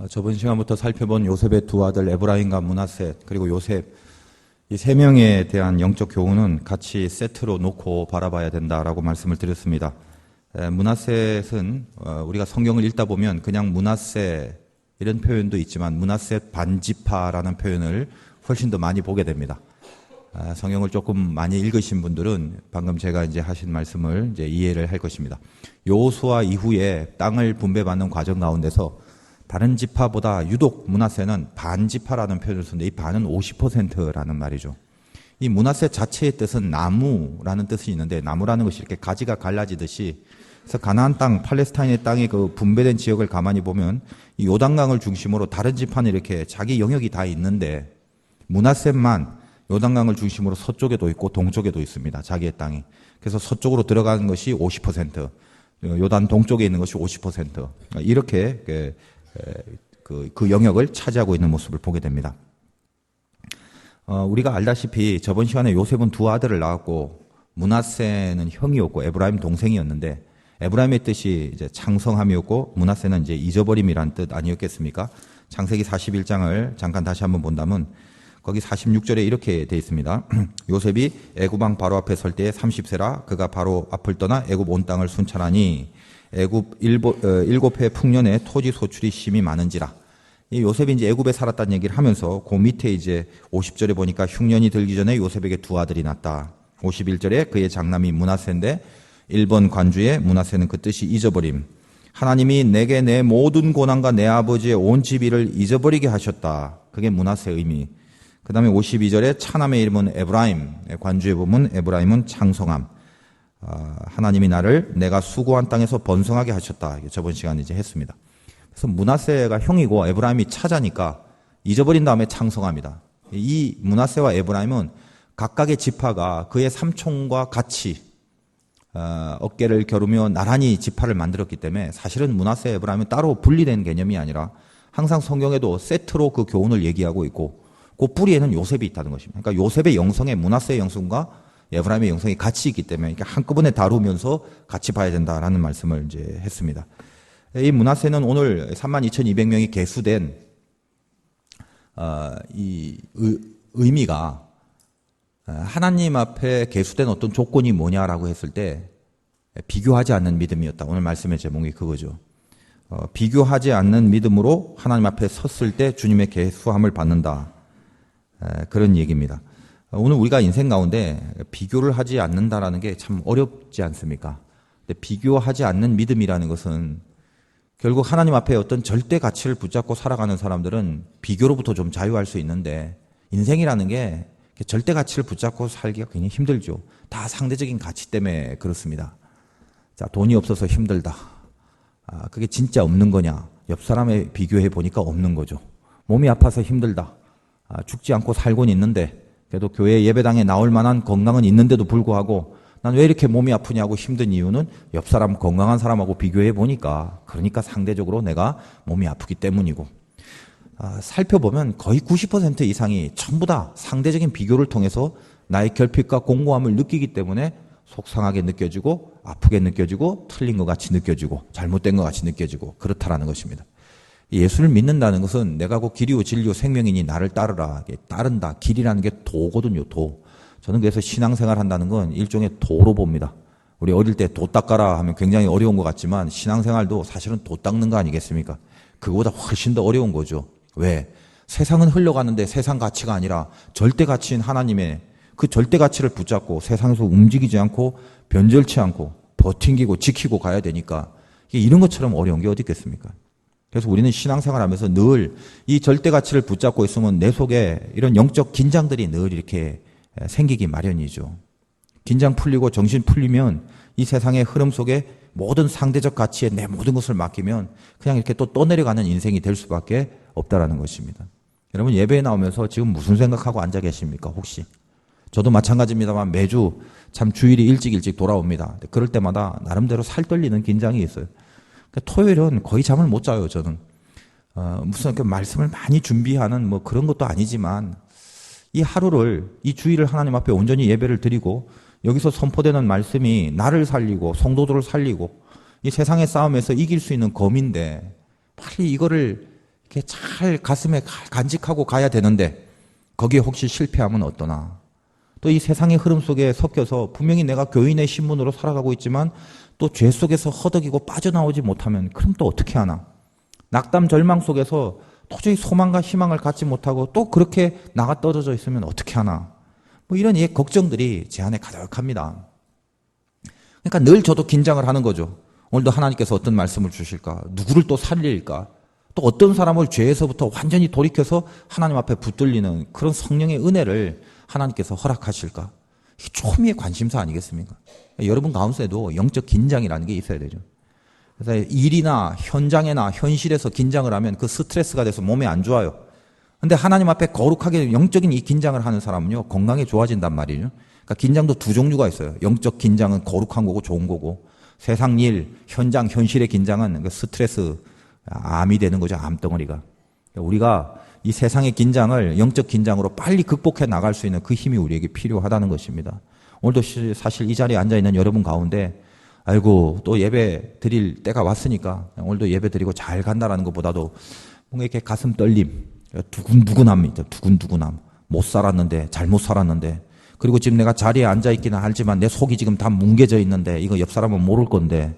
저번 시간부터 살펴본 요셉의 두 아들 에브라임과 므낫세 그리고 요셉 이 세 명에 대한 영적 교훈은 같이 세트로 놓고 바라봐야 된다라고 말씀을 드렸습니다. 므낫셋은 우리가 성경을 읽다 보면 그냥 므낫세 이런 표현도 있지만 므낫셋 반지파라는 표현을 훨씬 더 많이 보게 됩니다. 성경을 조금 많이 읽으신 분들은 방금 제가 이제 하신 말씀을 이제 이해를 할 것입니다. 여호수아 이후에 땅을 분배받는 과정 가운데서 다른 지파보다 유독 므낫세는 반지파라는 표현을 쓰는데 이 반은 50%라는 말이죠. 이 므낫세 자체의 뜻은 나무라는 뜻이 있는데 나무라는 것이 이렇게 가지가 갈라지듯이 그래서 가나안 땅, 팔레스타인의 땅의 그 분배된 지역을 가만히 보면 이 요단강을 중심으로 다른 지파는 이렇게 자기 영역이 다 있는데 므낫세만 요단강을 중심으로 서쪽에도 있고 동쪽에도 있습니다. 자기의 땅이. 그래서 서쪽으로 들어가는 것이 50%, 요단 동쪽에 있는 것이 50%. 이렇게 그 영역을 차지하고 있는 모습을 보게 됩니다. 우리가 알다시피 저번 시간에 요셉은 두 아들을 낳았고 므낫세는 형이었고 에브라임 동생이었는데 에브라임의 뜻이 이제 창성함이었고 므낫세는 이제 잊어버림이란 뜻 아니었겠습니까? 창세기 41장을 잠깐 다시 한번 본다면 거기 46절에 이렇게 되어 있습니다. 요셉이 애굽 왕 바로 앞에 설 때에 30세라 그가 바로 앞을 떠나 애굽 온 땅을 순찰하니 애굽 7해 풍년에 토지 소출이 심히 많은지라. 이 요셉이 이제 애굽에 살았다는 얘기를 하면서 그 밑에 이제 50절에 보니까 흉년이 들기 전에 요셉에게 두 아들이 낳았다. 51절에 그의 장남이 므낫세인데 1번 관주에 므낫세는 그 뜻이 잊어버림. 하나님이 내게 내 모든 고난과 내 아버지의 온 집일을 잊어버리게 하셨다. 그게 므낫세의 의미. 그 다음에 52절에 차남의 이름은 에브라임. 관주에 보면 에브라임은 창성함. 하나님이 나를 내가 수고한 땅에서 번성하게 하셨다. 저번 시간에 이제 했습니다. 그래서 므낫세가 형이고 에브라임이 차자니까 잊어버린 다음에 창성합니다. 이 므낫세와 에브라임은 각각의 지파가 그의 삼촌과 같이 어깨를 겨루며 나란히 지파를 만들었기 때문에 사실은 므낫세, 에브라임은 따로 분리된 개념이 아니라 항상 성경에도 세트로 그 교훈을 얘기하고 있고 그 뿌리에는 요셉이 있다는 것입니다. 그러니까 요셉의 영성에 므낫세의 영성과 에브라임의 영성이 같이 있기 때문에 한꺼번에 다루면서 같이 봐야 된다라는 말씀을 이제 했습니다. 이 므낫세는 오늘 32,200명이 계수된 이 의미가 하나님 앞에 계수된 어떤 조건이 뭐냐라고 했을 때 비교하지 않는 믿음이었다. 오늘 말씀의 제목이 그거죠. 비교하지 않는 믿음으로 하나님 앞에 섰을 때 주님의 계수함을 받는다. 그런 얘기입니다. 오늘 우리가 인생 가운데 비교를 하지 않는다라는 게 참 어렵지 않습니까? 근데 비교하지 않는 믿음이라는 것은 결국 하나님 앞에 어떤 절대 가치를 붙잡고 살아가는 사람들은 비교로부터 좀 자유할 수 있는데 인생이라는 게 절대 가치를 붙잡고 살기가 굉장히 힘들죠. 다 상대적인 가치 때문에 그렇습니다. 자, 돈이 없어서 힘들다. 그게 진짜 없는 거냐? 옆 사람에 비교해 보니까 없는 거죠. 몸이 아파서 힘들다. 죽지 않고 살고는 있는데 그래도 교회 예배당에 나올 만한 건강은 있는데도 불구하고 난 왜 이렇게 몸이 아프냐고 힘든 이유는 옆 사람 건강한 사람하고 비교해 보니까 그러니까 상대적으로 내가 몸이 아프기 때문이고 살펴보면 거의 90% 이상이 전부 다 상대적인 비교를 통해서 나의 결핍과 공고함을 느끼기 때문에 속상하게 느껴지고 아프게 느껴지고 틀린 것 같이 느껴지고 잘못된 것 같이 느껴지고 그렇다라는 것입니다. 예수를 믿는다는 것은 내가 곧 길이요 진리요 생명이니 나를 따르라. 따른다. 길이라는 게 도거든요. 도. 저는 그래서 신앙생활 한다는 건 일종의 도로 봅니다. 우리 어릴 때 도 닦아라 하면 굉장히 어려운 것 같지만 신앙생활도 사실은 도 닦는 거 아니겠습니까? 그거보다 훨씬 더 어려운 거죠. 왜? 세상은 흘러가는데 세상 가치가 아니라 절대 가치인 하나님의 그 절대 가치를 붙잡고 세상에서 움직이지 않고 변절치 않고 버팅기고 지키고 가야 되니까 이게 이런 것처럼 어려운 게 어디 있겠습니까? 그래서 우리는 신앙생활 하면서 늘 이 절대 가치를 붙잡고 있으면 내 속에 이런 영적 긴장들이 늘 이렇게 생기기 마련이죠. 긴장 풀리고 정신 풀리면 이 세상의 흐름 속에 모든 상대적 가치에 내 모든 것을 맡기면 그냥 이렇게 또 떠내려가는 인생이 될 수밖에 없다라는 것입니다. 여러분 예배에 나오면서 지금 무슨 생각하고 앉아 계십니까 혹시? 저도 마찬가지입니다만 매주 참 주일이 일찍 돌아옵니다. 그럴 때마다 나름대로 살떨리는 긴장이 있어요. 토요일은 거의 잠을 못 자요, 저는. 무슨 말씀을 많이 준비하는 뭐 그런 것도 아니지만 이 하루를, 이 주일을 하나님 앞에 온전히 예배를 드리고 여기서 선포되는 말씀이 나를 살리고 성도들을 살리고 이 세상의 싸움에서 이길 수 있는 검인데 빨리 이거를 이렇게 잘 가슴에 간직하고 가야 되는데 거기에 혹시 실패하면 어떠나. 또 이 세상의 흐름 속에 섞여서 분명히 내가 교인의 신분으로 살아가고 있지만 또 죄 속에서 허덕이고 빠져나오지 못하면 그럼 또 어떻게 하나. 낙담 절망 속에서 도저히 소망과 희망을 갖지 못하고 또 그렇게 나가 떨어져 있으면 어떻게 하나. 뭐 이런 걱정들이 제 안에 가득합니다. 그러니까 늘 저도 긴장을 하는 거죠. 오늘도 하나님께서 어떤 말씀을 주실까? 누구를 또 살릴까? 또 어떤 사람을 죄에서부터 완전히 돌이켜서 하나님 앞에 붙들리는 그런 성령의 은혜를 하나님께서 허락하실까? 이게 초미의 관심사 아니겠습니까? 여러분 가운데도 영적 긴장이라는 게 있어야 되죠. 그래서 일이나 현장이나 현실에서 긴장을 하면 그 스트레스가 돼서 몸에 안 좋아요. 근데 하나님 앞에 거룩하게 영적인 이 긴장을 하는 사람은요, 건강에 좋아진단 말이죠. 그러니까 긴장도 두 종류가 있어요. 영적 긴장은 거룩한 거고 좋은 거고, 세상 일, 현장, 현실의 긴장은 그 스트레스, 암이 되는 거죠. 암덩어리가. 우리가 이 세상의 긴장을 영적 긴장으로 빨리 극복해 나갈 수 있는 그 힘이 우리에게 필요하다는 것입니다. 오늘도 사실 이 자리에 앉아있는 여러분 가운데 아이고 또 예배 드릴 때가 왔으니까 오늘도 예배 드리고 잘 간다라는 것보다도 뭔가 이렇게 가슴 떨림, 두근두근함입니다. 두근두근함. 못 살았는데, 잘못 살았는데, 그리고 지금 내가 자리에 앉아있기는 알지만 내 속이 지금 다 뭉개져 있는데 이거 옆 사람은 모를 건데,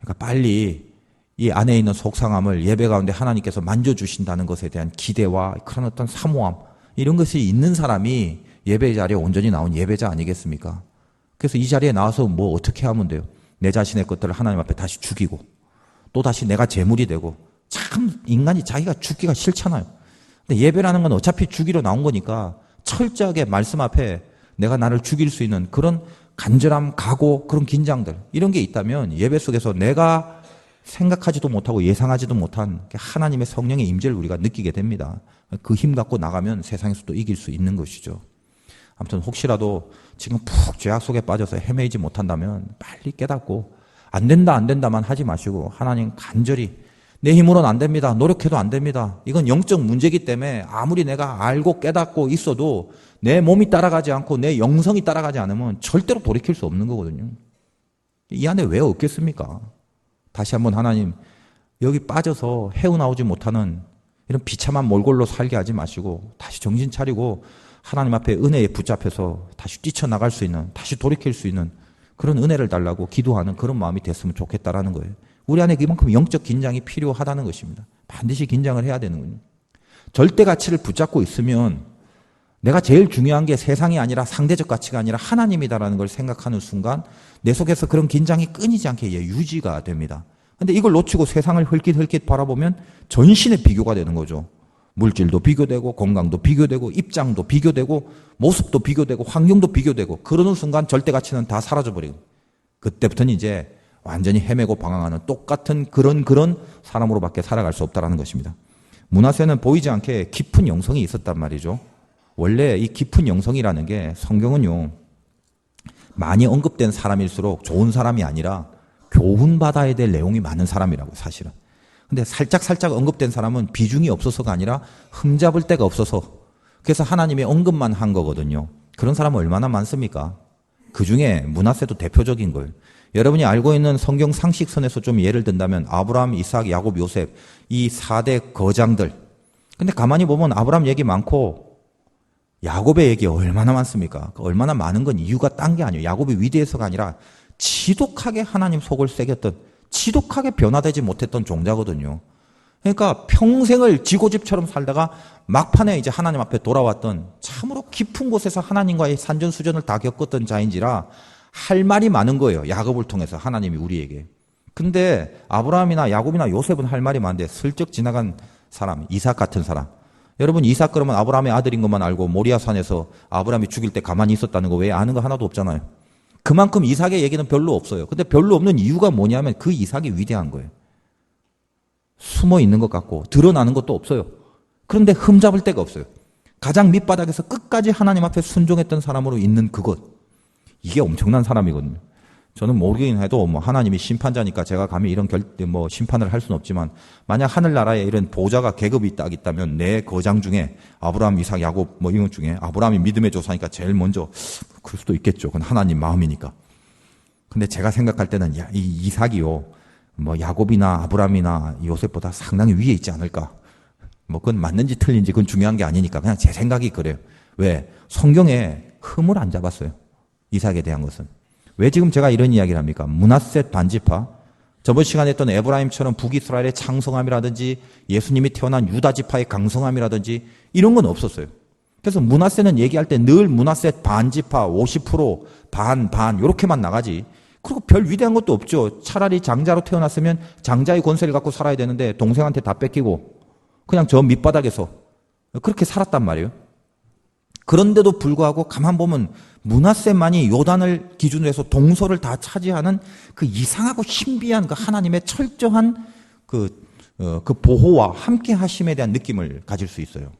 그러니까 빨리 이 안에 있는 속상함을 예배 가운데 하나님께서 만져주신다는 것에 대한 기대와 그런 어떤 사모함, 이런 것이 있는 사람이 예배 자리에 온전히 나온 예배자 아니겠습니까? 그래서 이 자리에 나와서 뭐 어떻게 하면 돼요? 내 자신의 것들을 하나님 앞에 다시 죽이고 또 다시 내가 제물이 되고, 참 인간이 자기가 죽기가 싫잖아요. 근데 예배라는 건 어차피 죽이러 나온 거니까 철저하게 말씀 앞에 내가 나를 죽일 수 있는 그런 간절함, 각오, 그런 긴장들, 이런 게 있다면 예배 속에서 내가 생각하지도 못하고 예상하지도 못한 하나님의 성령의 임재를 우리가 느끼게 됩니다. 그 힘 갖고 나가면 세상에서도 이길 수 있는 것이죠. 아무튼 혹시라도 지금 푹 죄악 속에 빠져서 헤매이지 못한다면 빨리 깨닫고 안 된다만 하지 마시고 하나님 간절히, 내 힘으로는 안 됩니다. 노력해도 안 됩니다. 이건 영적 문제이기 때문에 아무리 내가 알고 깨닫고 있어도 내 몸이 따라가지 않고 내 영성이 따라가지 않으면 절대로 돌이킬 수 없는 거거든요. 이 안에 왜 없겠습니까? 다시 한번 하나님, 여기 빠져서 헤어나오지 못하는 이런 비참한 몰골로 살게 하지 마시고 다시 정신 차리고 하나님 앞에 은혜에 붙잡혀서 다시 뛰쳐나갈 수 있는, 다시 돌이킬 수 있는 그런 은혜를 달라고 기도하는 그런 마음이 됐으면 좋겠다라는 거예요. 우리 안에 이만큼 영적 긴장이 필요하다는 것입니다. 반드시 긴장을 해야 되는군요. 절대 가치를 붙잡고 있으면 내가 제일 중요한 게 세상이 아니라 상대적 가치가 아니라 하나님이다라는 걸 생각하는 순간 내 속에서 그런 긴장이 끊이지 않게 유지가 됩니다. 근데 이걸 놓치고 세상을 흘깃흘깃 바라보면 전신의 비교가 되는 거죠. 물질도 비교되고 건강도 비교되고 입장도 비교되고 모습도 비교되고 환경도 비교되고, 그러는 순간 절대 가치는 다 사라져버리고 그때부터는 이제 완전히 헤매고 방황하는 똑같은 그런 사람으로밖에 살아갈 수 없다는 것입니다. 므낫세는 보이지 않게 깊은 영성이 있었단 말이죠. 원래 이 깊은 영성이라는 게 성경은요, 많이 언급된 사람일수록 좋은 사람이 아니라 교훈받아야 될 내용이 많은 사람이라고, 사실은. 근데 살짝 언급된 사람은 비중이 없어서가 아니라 흠잡을 데가 없어서, 그래서 하나님의 언급만 한 거거든요. 그런 사람은 얼마나 많습니까? 그 중에 므낫세도 대표적인 걸. 여러분이 알고 있는 성경 상식선에서 좀 예를 든다면 아브라함, 이삭, 야곱, 요셉, 이 4대 거장들. 근데 가만히 보면 아브라함 얘기 많고 야곱의 얘기 얼마나 많습니까? 얼마나 많은 건 이유가 딴 게 아니에요. 야곱이 위대해서가 아니라 지독하게 하나님 속을 새겼던, 지독하게 변화되지 못했던 종자거든요. 그러니까 평생을 지고집처럼 살다가 막판에 이제 하나님 앞에 돌아왔던, 참으로 깊은 곳에서 하나님과의 산전수전을 다 겪었던 자인지라 할 말이 많은 거예요. 야곱을 통해서 하나님이 우리에게. 근데 아브라함이나 야곱이나 요셉은 할 말이 많은데 슬쩍 지나간 사람, 이삭 같은 사람. 여러분, 이삭 그러면 아브라함의 아들인 것만 알고 모리아산에서 아브라함이 죽일 때 가만히 있었다는 거 외에 아는 거 하나도 없잖아요. 그만큼 이삭의 얘기는 별로 없어요. 근데 별로 없는 이유가 뭐냐면 그 이삭이 위대한 거예요. 숨어 있는 것 같고 드러나는 것도 없어요. 그런데 흠잡을 데가 없어요. 가장 밑바닥에서 끝까지 하나님 앞에 순종했던 사람으로 있는 그것. 이게 엄청난 사람이거든요. 저는 모르긴 해도 뭐 하나님이 심판자니까 제가 감히 이런 심판을 할 수는 없지만, 만약 하늘나라에 이런 보좌가 계급이 딱 있다면 내 거장 중에 아브라함, 이삭, 야곱 이런 것 중에 아브라함이 믿음의 조상이니까 제일 먼저, 그럴 수도 있겠죠. 그건 하나님 마음이니까. 근데 제가 생각할 때는 이 이삭이요, 야곱이나 아브라함이나 요셉보다 상당히 위에 있지 않을까. 뭐 그건 맞는지 틀린지 그건 중요한 게 아니니까 그냥 제 생각이 그래요. 왜? 성경에 흠을 안 잡았어요. 이삭에 대한 것은. 왜 지금 제가 이런 이야기를 합니까? 므낫셋 반지파, 저번 시간에 했던 에브라임처럼 북이스라엘의 창성함이라든지 예수님이 태어난 유다 지파의 강성함이라든지 이런 건 없었어요. 그래서 므낫셋는 얘기할 때 늘 므낫셋 반지파 50% 반 이렇게만 나가지. 그리고 별 위대한 것도 없죠. 차라리 장자로 태어났으면 장자의 권세를 갖고 살아야 되는데 동생한테 다 뺏기고 그냥 저 밑바닥에서 그렇게 살았단 말이에요. 그런데도 불구하고 가만 보면 므낫셋만이 요단을 기준으로 해서 동서를 다 차지하는 그 이상하고 신비한 그 하나님의 철저한 그 보호와 함께 하심에 대한 느낌을 가질 수 있어요.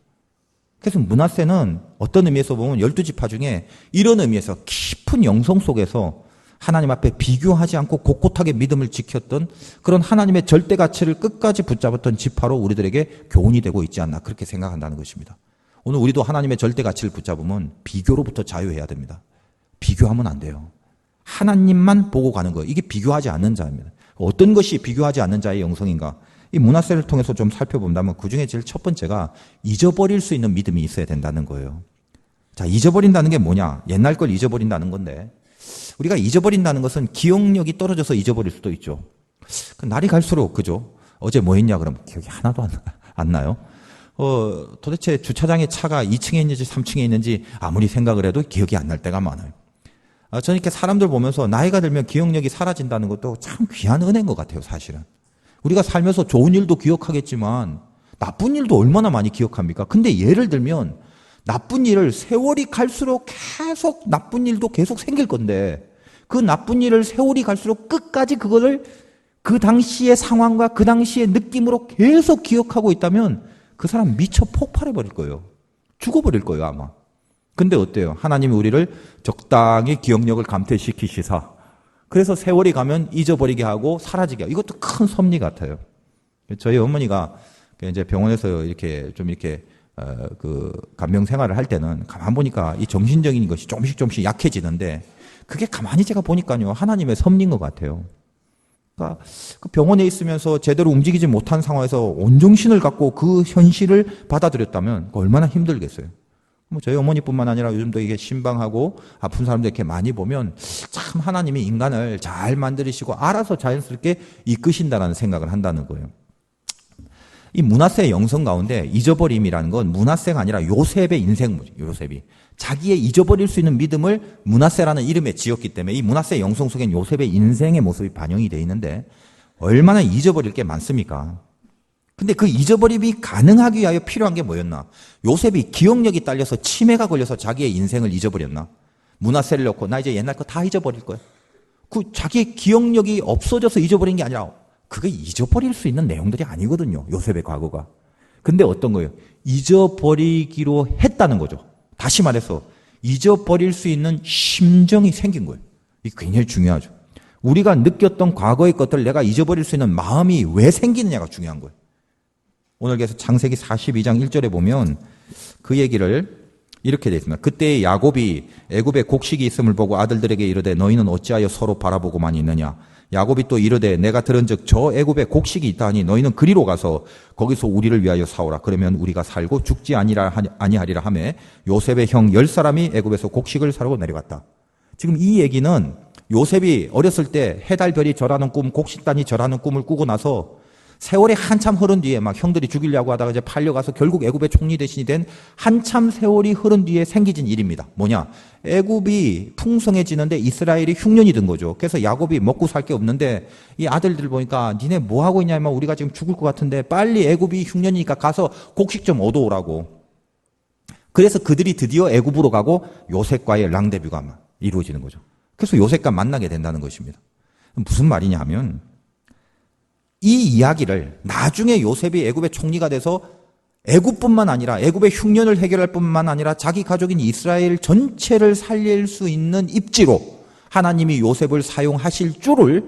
그래서 므낫셋은 어떤 의미에서 보면 12지파 중에 이런 의미에서 깊은 영성 속에서 하나님 앞에 비교하지 않고 곳곳하게 믿음을 지켰던 그런 하나님의 절대 가치를 끝까지 붙잡았던 지파로 우리들에게 교훈이 되고 있지 않나 그렇게 생각한다는 것입니다. 오늘 우리도 하나님의 절대 가치를 붙잡으면 비교로부터 자유해야 됩니다. 비교하면 안 돼요. 하나님만 보고 가는 거예요. 이게 비교하지 않는 자입니다. 어떤 것이 비교하지 않는 자의 영성인가? 이 므낫셋을 통해서 좀 살펴본다면 그중에 제일 첫 번째가 잊어버릴 수 있는 믿음이 있어야 된다는 거예요. 자, 잊어버린다는 게 뭐냐? 옛날 걸 잊어버린다는 건데 우리가 잊어버린다는 것은 기억력이 떨어져서 잊어버릴 수도 있죠. 날이 갈수록 그죠? 어제 뭐 했냐 그러면 기억이 하나도 안 나요. 도대체 주차장에 차가 2층에 있는지 3층에 있는지 아무리 생각을 해도 기억이 안 날 때가 많아요. 저는 이렇게 사람들 보면서 나이가 들면 기억력이 사라진다는 것도 참 귀한 은혜인 것 같아요, 사실은. 우리가 살면서 좋은 일도 기억하겠지만 나쁜 일도 얼마나 많이 기억합니까? 근데 예를 들면 나쁜 일을 세월이 갈수록 계속 나쁜 일도 계속 생길 건데 그 나쁜 일을 세월이 갈수록 끝까지 그거를 그 당시의 상황과 그 당시의 느낌으로 계속 기억하고 있다면 그 사람 미쳐 폭발해버릴 거예요. 죽어버릴 거예요, 아마. 근데 어때요? 하나님이 우리를 적당히 기억력을 감퇴시키시사 그래서 세월이 가면 잊어버리게 하고 사라지게 하고 이것도 큰 섭리 같아요. 저희 어머니가 이제 병원에서 이렇게 그 간병 생활을 할 때는 가만 보니까 이 정신적인 것이 조금씩 약해지는데 그게 가만히 제가 보니까요 하나님의 섭리인 것 같아요. 그러니까 그 병원에 있으면서 제대로 움직이지 못한 상황에서 온정신을 갖고 그 현실을 받아들였다면 얼마나 힘들겠어요. 뭐 저희 어머니뿐만 아니라 요즘도 이게 신방하고 아픈 사람들 이렇게 많이 보면 참 하나님이 인간을 잘 만들으시고 알아서 자연스럽게 이끄신다라는 생각을 한다는 거예요. 이 므낫세의 영성 가운데 잊어버림이라는 건 므낫세가 아니라 요셉의 인생물이에요. 요셉이 자기의 잊어버릴 수 있는 믿음을 므낫세라는 이름에 지었기 때문에 이 므낫세의 영성 속엔 요셉의 인생의 모습이 반영이 되어 있는데 얼마나 잊어버릴 게 많습니까? 근데 그 잊어버림이 가능하기 위하여 필요한 게 뭐였나? 요셉이 기억력이 딸려서 치매가 걸려서 자기의 인생을 잊어버렸나? 므낫세를 넣고 나 이제 옛날 거 다 잊어버릴 거야. 그 자기의 기억력이 없어져서 잊어버린 게 아니라 그게 잊어버릴 수 있는 내용들이 아니거든요. 요셉의 과거가. 근데 어떤 거예요? 잊어버리기로 했다는 거죠. 다시 말해서 잊어버릴 수 있는 심정이 생긴 거예요. 이게 굉장히 중요하죠. 우리가 느꼈던 과거의 것들을 내가 잊어버릴 수 있는 마음이 왜 생기느냐가 중요한 거예요. 오늘 그래서 창세기 42장 1절에 보면 그 얘기를 이렇게 되어 있습니다. 그때 야곱이 애굽에 곡식이 있음을 보고 아들들에게 이르되 너희는 어찌하여 서로 바라보고만 있느냐. 야곱이 또 이르되 내가 들은즉 저 애굽에 곡식이 있다하니 너희는 그리로 가서 거기서 우리를 위하여 사오라. 그러면 우리가 살고 죽지 아니하리라 하매 요셉의 형 10사람이 애굽에서 곡식을 사려고 내려갔다. 지금 이 얘기는 요셉이 어렸을 때 해달별이 절하는 꿈, 곡식단이 절하는 꿈을 꾸고 나서 세월이 한참 흐른 뒤에 막 형들이 죽이려고 하다가 이제 팔려가서 결국 애굽의 총리 대신이 된 한참 세월이 흐른 뒤에 생기진 일입니다. 뭐냐? 애굽이 풍성해지는데 이스라엘이 흉년이 든 거죠. 그래서 야곱이 먹고 살 게 없는데 이 아들들 보니까 니네 뭐 하고 있냐면 우리가 지금 죽을 것 같은데 빨리 애굽이 흉년이니까 가서 곡식 좀 얻어오라고. 그래서 그들이 드디어 애굽으로 가고 요셉과의 랑데뷰가 이루어지는 거죠. 그래서 요셉과 만나게 된다는 것입니다. 무슨 말이냐 하면 이 이야기를 나중에 요셉이 애굽의 총리가 돼서 애굽뿐만 아니라 애굽의 흉년을 해결할 뿐만 아니라 자기 가족인 이스라엘 전체를 살릴 수 있는 입지로 하나님이 요셉을 사용하실 줄을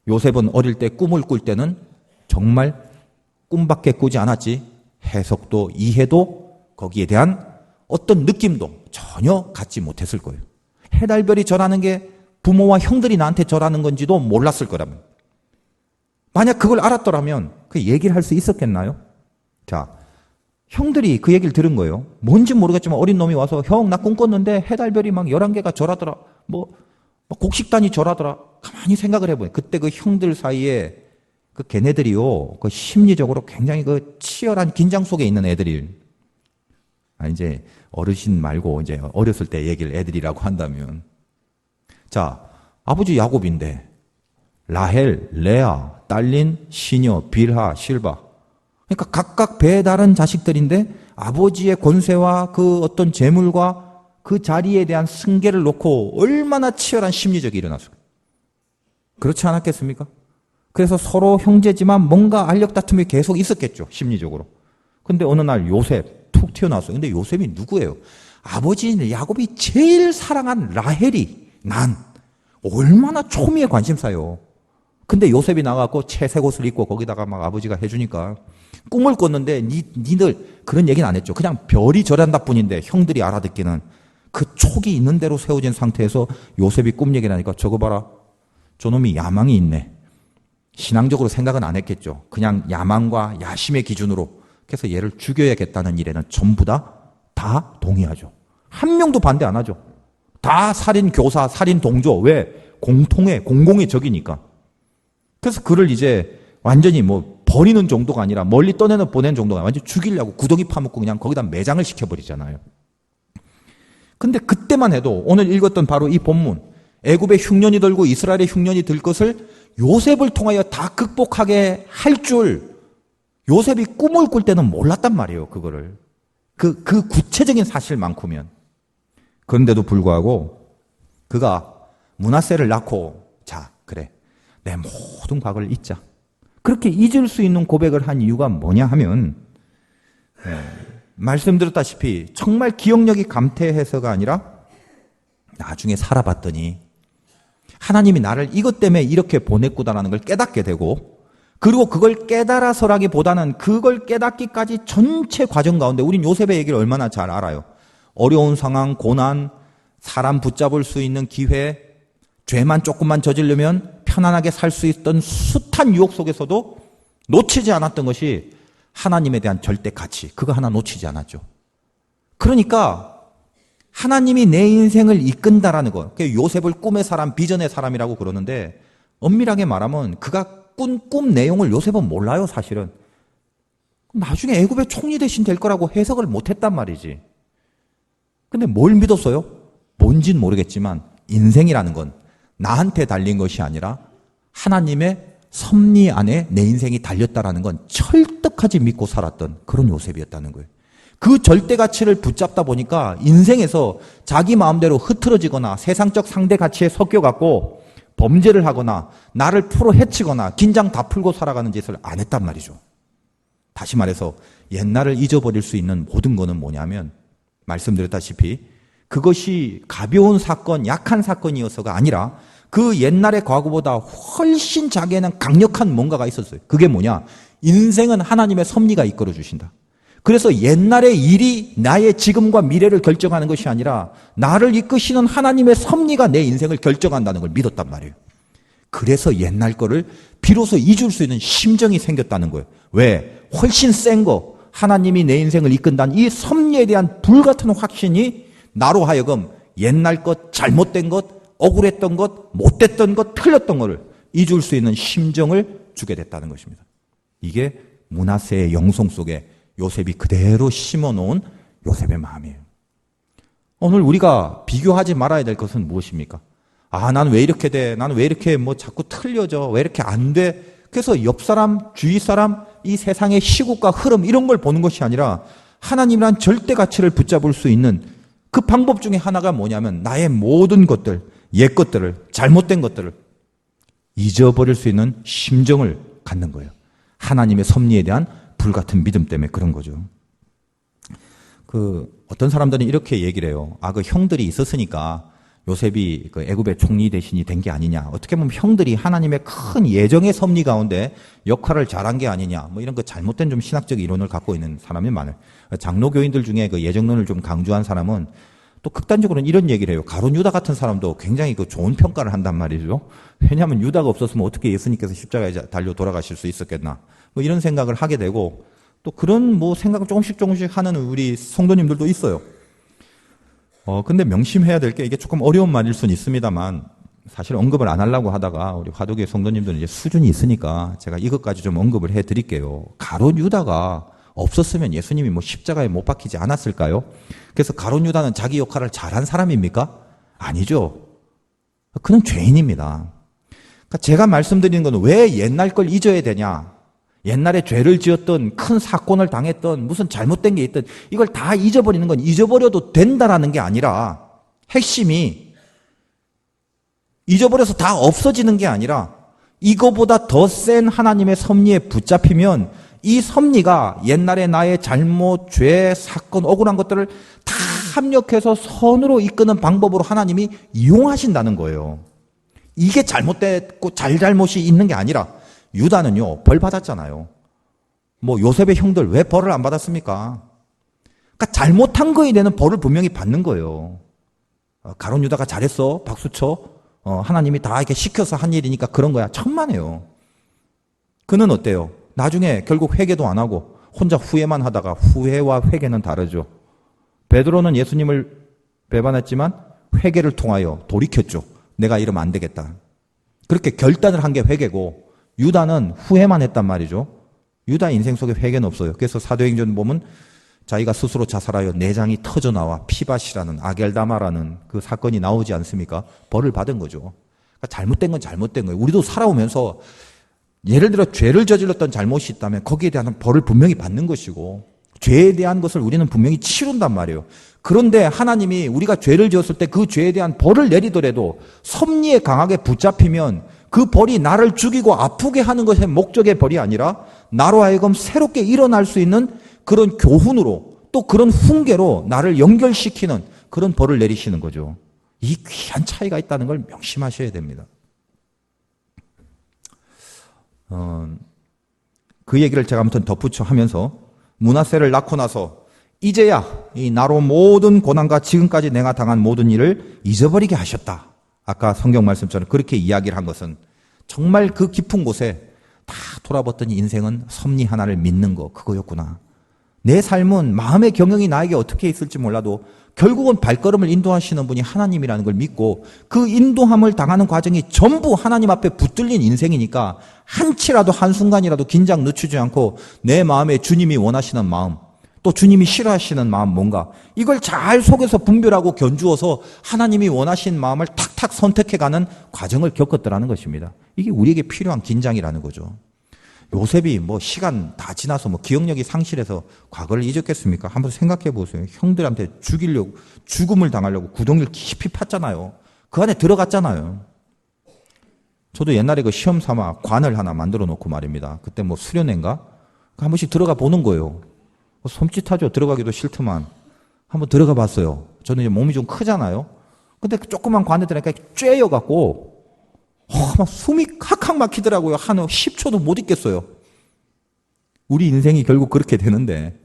요셉은 어릴 때 꿈을 꿀 때는 정말 꿈밖에 꾸지 않았지 해석도 이해도 거기에 대한 어떤 느낌도 전혀 갖지 못했을 거예요. 해달별이 절하는 게 부모와 형들이 나한테 절하는 건지도 몰랐을 거라면 만약 그걸 알았더라면 그 얘기를 할 수 있었겠나요? 자, 형들이 그 얘기를 들은 거예요. 뭔지 모르겠지만 어린 놈이 와서 형 나 꿈 꿨는데 해달별이 막 11개가 절하더라. 뭐 곡식단이 절하더라. 가만히 생각을 해보요. 그때 그 형들 사이에 그 걔네들이요. 그 심리적으로 굉장히 그 치열한 긴장 속에 있는 애들이. 이제 어르신 말고 이제 어렸을 때 얘기를 애들이라고 한다면. 자, 아버지 야곱인데 라헬, 레아, 딸린, 시녀, 빌하, 실바. 그러니까 각각 배다른 자식들인데 아버지의 권세와 그 어떤 재물과 그 자리에 대한 승계를 놓고 얼마나 치열한 심리적이 일어났을까. 그렇지 않았겠습니까? 그래서 서로 형제지만 뭔가 알력 다툼이 계속 있었겠죠. 심리적으로. 근데 어느 날 요셉 툭 튀어나왔어요. 근데 요셉이 누구예요? 아버지 야곱이 제일 사랑한 라헬이 난 얼마나 초미의 관심사요. 근데 요셉이 나가고 채색 옷을 입고 거기다가 막 아버지가 해주니까 꿈을 꿨는데 니들 그런 얘기는 안 했죠. 그냥 별이 절한다 뿐인데 형들이 알아듣기는 그 촉이 있는 대로 세워진 상태에서 요셉이 꿈 얘기를 하니까 저거 봐라. 저놈이 야망이 있네. 신앙적으로 생각은 안 했겠죠. 그냥 야망과 야심의 기준으로. 그래서 얘를 죽여야겠다는 일에는 전부 다 동의하죠. 한 명도 반대 안 하죠. 다 살인 교사, 살인 동조. 왜? 공공의 적이니까. 그래서 그를 이제 완전히 뭐 버리는 정도가 아니라 멀리 떠내는 보낸 정도가 아니라 완전 죽이려고 구덩이 파묻고 그냥 거기다 매장을 시켜버리잖아요. 근데 그때만 해도 오늘 읽었던 바로 이 본문 애굽의 흉년이 들고 이스라엘의 흉년이 들 것을 요셉을 통하여 다 극복하게 할 줄 요셉이 꿈을 꿀 때는 몰랐단 말이에요. 그거를. 그 구체적인 사실만큼은. 그런데도 불구하고 그가 므낫세를 낳고 자 그래 내 모든 과거를 잊자. 그렇게 잊을 수 있는 고백을 한 이유가 뭐냐 하면 말씀드렸다시피 정말 기억력이 감퇴해서가 아니라 나중에 살아봤더니 하나님이 나를 이것 때문에 이렇게 보냈구나라는 걸 깨닫게 되고 그리고 그걸 깨달아서라기보다는 그걸 깨닫기까지 전체 과정 가운데 우린 요셉의 얘기를 얼마나 잘 알아요. 어려운 상황, 고난, 사람 붙잡을 수 있는 기회, 죄만 조금만 저지르면 편안하게 살 수 있던 숱한 유혹 속에서도 놓치지 않았던 것이 하나님에 대한 절대 가치. 그거 하나 놓치지 않았죠. 그러니까 하나님이 내 인생을 이끈다라는 거. 요셉을 꿈의 사람, 비전의 사람이라고 그러는데 엄밀하게 말하면 그가 꾼 꿈 내용을 요셉은 몰라요, 사실은. 나중에 애굽의 총리 대신 될 거라고 해석을 못했단 말이지. 근데 뭘 믿었어요? 뭔진 모르겠지만 인생이라는 건 나한테 달린 것이 아니라 하나님의 섭리 안에 내 인생이 달렸다라는 건 철떡하지 믿고 살았던 그런 요셉이었다는 거예요. 그 절대 가치를 붙잡다 보니까 인생에서 자기 마음대로 흐트러지거나 세상적 상대 가치에 섞여갖고 범죄를 하거나 나를 풀어 헤치거나 긴장 다 풀고 살아가는 짓을 안 했단 말이죠. 다시 말해서 옛날을 잊어버릴 수 있는 모든 거는 뭐냐면 말씀드렸다시피 그것이 가벼운 사건, 약한 사건이어서가 아니라 그 옛날의 과거보다 훨씬 자기에는 강력한 뭔가가 있었어요. 그게 뭐냐? 인생은 하나님의 섭리가 이끌어 주신다. 그래서 옛날의 일이 나의 지금과 미래를 결정하는 것이 아니라 나를 이끄시는 하나님의 섭리가 내 인생을 결정한다는 걸 믿었단 말이에요. 그래서 옛날 거를 비로소 잊을 수 있는 심정이 생겼다는 거예요. 왜? 훨씬 센 거, 하나님이 내 인생을 이끈다는 이 섭리에 대한 불같은 확신이 나로 하여금 옛날 것, 잘못된 것, 억울했던 것, 못됐던 것, 틀렸던 것을 잊을 수 있는 심정을 주게 됐다는 것입니다. 이게 므낫세의 영성 속에 요셉이 그대로 심어놓은 요셉의 마음이에요. 오늘 우리가 비교하지 말아야 될 것은 무엇입니까? 아, 나는 왜 이렇게 돼? 나는 왜 이렇게 뭐 자꾸 틀려져? 왜 이렇게 안 돼? 그래서 옆 사람, 주위 사람, 이 세상의 시국과 흐름 이런 걸 보는 것이 아니라 하나님이란 절대 가치를 붙잡을 수 있는 그 방법 중에 하나가 뭐냐면 나의 모든 것들, 옛 것들을, 잘못된 것들을 잊어버릴 수 있는 심정을 갖는 거예요. 하나님의 섭리에 대한 불같은 믿음 때문에 그런 거죠. 어떤 사람들은 이렇게 얘기를 해요. 아, 그 형들이 있었으니까 요셉이 그 애굽의 총리 대신이 된 게 아니냐. 어떻게 보면 형들이 하나님의 큰 예정의 섭리 가운데 역할을 잘한 게 아니냐. 뭐 이런 그 잘못된 좀 신학적 이론을 갖고 있는 사람이 많아요. 장로교인들 중에 그 예정론을 좀 강조한 사람은 또 극단적으로는 이런 얘기를 해요. 가룟 유다 같은 사람도 굉장히 그 좋은 평가를 한단 말이죠. 왜냐하면 유다가 없었으면 어떻게 예수님께서 십자가에 달려 돌아가실 수 있었겠나. 뭐 이런 생각을 하게 되고 또 그런 뭐 생각을 조금씩 하는 우리 성도님들도 있어요. 근데 명심해야 될 게 이게 조금 어려운 말일 수는 있습니다만 사실 언급을 안 하려고 하다가 우리 화도교회 성도님들은 이제 수준이 있으니까 제가 이것까지 좀 언급을 해 드릴게요. 가룟 유다가 없었으면 예수님이 뭐 십자가에 못 박히지 않았을까요? 그래서 가룟 유다는 자기 역할을 잘한 사람입니까? 아니죠. 그는 죄인입니다. 그러니까 제가 말씀드리는 건 왜 옛날 걸 잊어야 되냐? 옛날에 죄를 지었던 큰 사건을 당했던 무슨 잘못된 게 있든 이걸 다 잊어버리는 건 잊어버려도 된다라는 게 아니라 핵심이 잊어버려서 다 없어지는 게 아니라 이거보다 더 센 하나님의 섭리에 붙잡히면 이 섭리가 옛날에 나의 잘못, 죄, 사건, 억울한 것들을 다 합력해서 선으로 이끄는 방법으로 하나님이 이용하신다는 거예요. 이게 잘못됐고 잘못이 있는 게 아니라 유다는요, 벌 받았잖아요. 뭐 요셉의 형들 왜 벌을 안 받았습니까? 그러니까 잘못한 거에 대한 벌을 분명히 받는 거예요. 가룟 유다가 잘했어, 박수 쳐. 하나님이 다 이렇게 시켜서 한 일이니까 그런 거야. 천만에요. 그는 어때요? 나중에 결국 회개도 안 하고 혼자 후회만 하다가 후회와 회개는 다르죠. 베드로는 예수님을 배반했지만 회개를 통하여 돌이켰죠. 내가 이러면 안 되겠다. 그렇게 결단을 한 게 회개고 유다는 후회만 했단 말이죠. 유다 인생 속에 회개는 없어요. 그래서 사도행전 보면 자기가 스스로 자살하여 내장이 터져 나와 피바시라는 아겔다마라는 그 사건이 나오지 않습니까? 벌을 받은 거죠. 그러니까 잘못된 건 잘못된 거예요. 우리도 살아오면서 예를 들어 죄를 저질렀던 잘못이 있다면 거기에 대한 벌을 분명히 받는 것이고 죄에 대한 것을 우리는 분명히 치룬단 말이에요. 그런데 하나님이 우리가 죄를 지었을 때 그 죄에 대한 벌을 내리더라도 섭리에 강하게 붙잡히면 그 벌이 나를 죽이고 아프게 하는 것의 목적의 벌이 아니라 나로 하여금 새롭게 일어날 수 있는 그런 교훈으로 또 그런 훈계로 나를 연결시키는 그런 벌을 내리시는 거죠. 이 귀한 차이가 있다는 걸 명심하셔야 됩니다. 그 얘기를 제가 아무튼 덧붙여 하면서 므낫세를 낳고 나서 이제야 이 나로 모든 고난과 지금까지 내가 당한 모든 일을 잊어버리게 하셨다. 아까 성경 말씀처럼 그렇게 이야기를 한 것은 정말 그 깊은 곳에 다 돌아봤더니 인생은 섭리 하나를 믿는 거 그거였구나. 내 삶은 마음의 경영이 나에게 어떻게 있을지 몰라도 결국은 발걸음을 인도하시는 분이 하나님이라는 걸 믿고 그 인도함을 당하는 과정이 전부 하나님 앞에 붙들린 인생이니까 한치라도 한순간이라도 긴장 늦추지 않고 내 마음에 주님이 원하시는 마음 또 주님이 싫어하시는 마음 뭔가 이걸 잘 속에서 분별하고 견주어서 하나님이 원하신 마음을 탁탁 선택해가는 과정을 겪었더라는 것입니다. 이게 우리에게 필요한 긴장이라는 거죠. 요셉이 뭐 시간 다 지나서 뭐 기억력이 상실해서 과거를 잊었겠습니까? 한번 생각해 보세요. 형들한테 죽음을 당하려고 구덩이를 깊이 팠잖아요. 그 안에 들어갔잖아요. 저도 옛날에 그 시험 삼아 관을 하나 만들어 놓고 말입니다. 그때 뭐 수련회인가? 한 번씩 들어가 보는 거예요. 섬찟하죠. 들어가기도 싫더만. 한번 들어가 봤어요. 저는 이제 몸이 좀 크잖아요. 근데 그 조그만 관에 들어가니까 쬐여갖고 막 숨이 칵칵 막히더라고요. 한 10초도 못 있겠어요. 우리 인생이 결국 그렇게 되는데.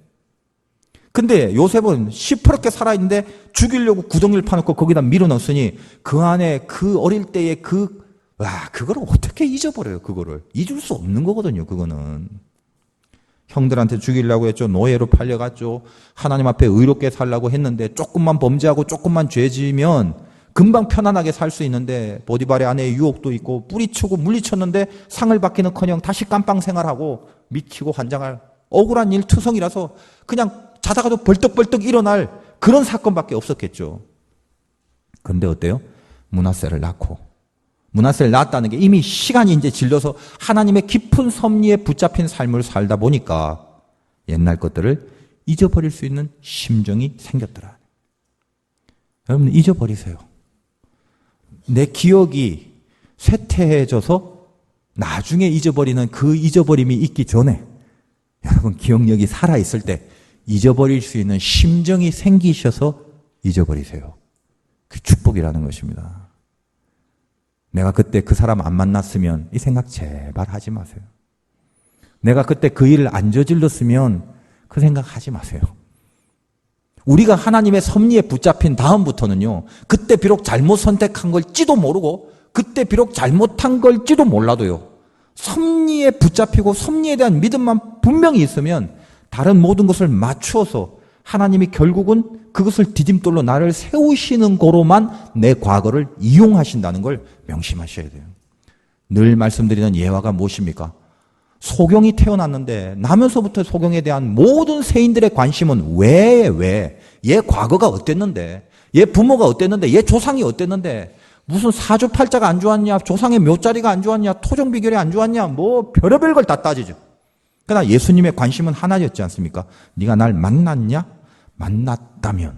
근데 요셉은 시퍼렇게 살아있는데 죽이려고 구덩이를 파놓고 거기다 밀어넣었으니 그 안에 그 어릴 때의 그거를 어떻게 잊어버려요, 그거를. 잊을 수 없는 거거든요, 그거는. 형들한테 죽이려고 했죠. 노예로 팔려갔죠. 하나님 앞에 의롭게 살려고 했는데 조금만 범죄하고 조금만 죄 지으면 금방 편안하게 살 수 있는데 보디발의 아내의 유혹도 있고 뿌리치고 물리쳤는데 상을 받기는커녕 다시 깜빵 생활하고 미치고 환장할 억울한 일 투성이라서 그냥 자다가도 벌떡벌떡 일어날 그런 사건밖에 없었겠죠. 그런데 어때요? 므낫세를 낳았다는 게 이미 시간이 이제 질려서 하나님의 깊은 섭리에 붙잡힌 삶을 살다 보니까 옛날 것들을 잊어버릴 수 있는 심정이 생겼더라. 여러분 잊어버리세요. 내 기억이 쇠퇴해져서 나중에 잊어버리는 그 잊어버림이 있기 전에 여러분 기억력이 살아있을 때 잊어버릴 수 있는 심정이 생기셔서 잊어버리세요. 그 축복이라는 것입니다. 내가 그때 그 사람 안 만났으면 이 생각 제발 하지 마세요. 내가 그때 그 일을 안 저질렀으면 그 생각 하지 마세요. 우리가 하나님의 섭리에 붙잡힌 다음부터는요, 그때 비록 잘못 선택한 걸지도 모르고, 그때 비록 잘못한 걸지도 몰라도요, 섭리에 붙잡히고 섭리에 대한 믿음만 분명히 있으면 다른 모든 것을 맞추어서 하나님이 결국은 그것을 디딤돌로 나를 세우시는 거로만 내 과거를 이용하신다는 걸 명심하셔야 돼요. 늘 말씀드리는 예화가 무엇입니까? 소경이 태어났는데 나면서부터 소경에 대한 모든 세인들의 관심은 왜? 얘 과거가 어땠는데? 얘 부모가 어땠는데? 얘 조상이 어땠는데? 무슨 사주팔자가 안 좋았냐? 조상의 묘자리가 안 좋았냐? 토종 비결이 안 좋았냐? 뭐 별의별 걸 다 따지죠. 그러나 예수님의 관심은 하나였지 않습니까? 네가 날 만났냐? 만났다면.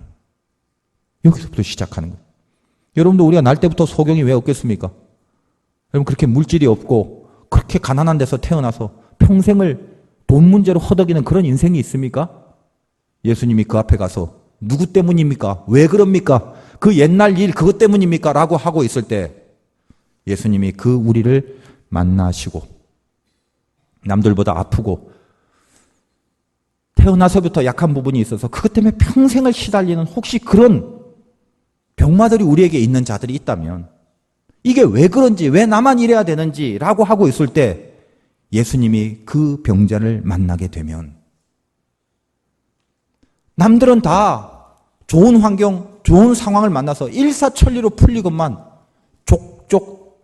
여기서부터 시작하는 거예요. 여러분도 우리가 날 때부터 소경이 왜 없겠습니까? 여러분 그렇게 물질이 없고 그렇게 가난한 데서 태어나서 평생을 돈 문제로 허덕이는 그런 인생이 있습니까? 예수님이 그 앞에 가서 누구 때문입니까? 왜 그럽니까? 그 옛날 일 그것 때문입니까? 라고 하고 있을 때 예수님이 그 우리를 만나시고 남들보다 아프고 태어나서부터 약한 부분이 있어서 그것 때문에 평생을 시달리는 혹시 그런 병마들이 우리에게 있는 자들이 있다면 이게 왜 그런지 왜 나만 이래야 되는지 라고 하고 있을 때 예수님이 그 병자를 만나게 되면 남들은 다 좋은 환경, 좋은 상황을 만나서 일사천리로 풀리건만 족족